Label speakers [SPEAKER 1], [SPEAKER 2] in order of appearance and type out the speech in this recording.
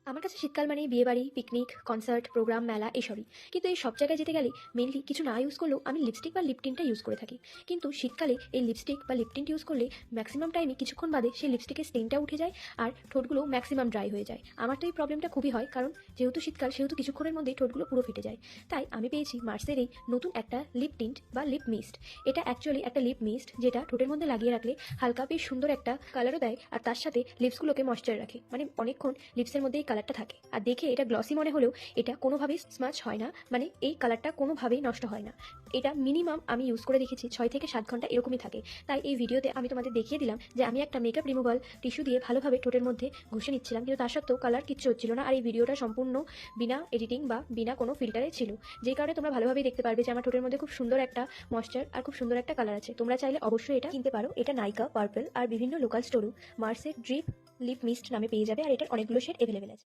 [SPEAKER 1] আমার কাছে শীতকাল মানেই বিয়েবাড়ি, পিকনিক, কনসার্ট, প্রোগ্রাম, মেলা এসবই। কিন্তু এই সব জায়গায় যেতে গেলে মেইনলি কিছু না ইউজ করলেও আমি লিপস্টিক বা লিপ টিন্টটা ইউজ করে থাকি। কিন্তু শীতকালে এই লিপস্টিক বা লিপ টিন্ট ইউজ করলে ম্যাক্সিমাম টাইমে কিছুক্ষণ বাদে সেই লিপস্টিকের স্টেনটা উঠে যায় আর ঠোঁটগুলো ম্যাক্সিমাম ড্রাই হয়ে যায়। আমার তো এই প্রবলেমটা খুবই হয়, কারণ যেহেতু শীতকাল সেহেতু কিছুক্ষণের মধ্যেই ঠোঁটগুলো পুরো ফেটে যায়। তাই আমি পেয়েছি মার্সের এই নতুন একটা লিপ টিন্ট বা লিপ মিস্ট। এটা অ্যাকচুয়ালি একটা লিপ মিস্ট, যেটা ঠোঁটের মধ্যে লাগিয়ে রাখলে হালকা বেশ সুন্দর একটা কালারও দেয়, আর তার সাথে লিপসগুলোকে ময়েশ্চার রাখে, মানে অনেকক্ষণ লিপসের মধ্যে এই কালারটা থাকে। আর দেখে এটা গ্লসি মনে হলেও এটা কোনোভাবেই স্মাচ হয় না, মানে এই কালারটা কোনোভাবেই নষ্ট হয় না। এটা মিনিমাম আমি ইউজ করে দেখেছি 6 থেকে 7 ঘন্টা এরকমই থাকে। তাই এই ভিডিওতে আমি তোমাদের দেখিয়ে দিলাম যে আমি একটা মেকআপ রিমুভাল টিস্যু দিয়ে ভালোভাবে ঠোঁটের মধ্যে ঘষে নিচ্ছিলাম, কিন্তু তার সত্ত্বেও কালার কিচ্ছু হচ্ছিল না। আর এই ভিডিওটা সম্পূর্ণ বিনা এডিটিং বা বিনা কোনো ফিল্টারে ছিল, যেই কারণে তোমরা ভালোভাবেই দেখতে পারবে যে আমার ঠোঁটের মধ্যে খুব সুন্দর একটা ময়েশ্চার আর খুব সুন্দর একটা কালার আছে। তোমরা চাইলে অবশ্যই এটা কিনতে পারো। এটা নাইকা, পার্পল আর বিভিন্ন লোকাল স্টোরও মার্সের ড্রিপ লিপ মিস্ট নামে পেয়ে যাবে, আর এটার অনেকগুলো শেড অ্যাভেলেবেল আছে।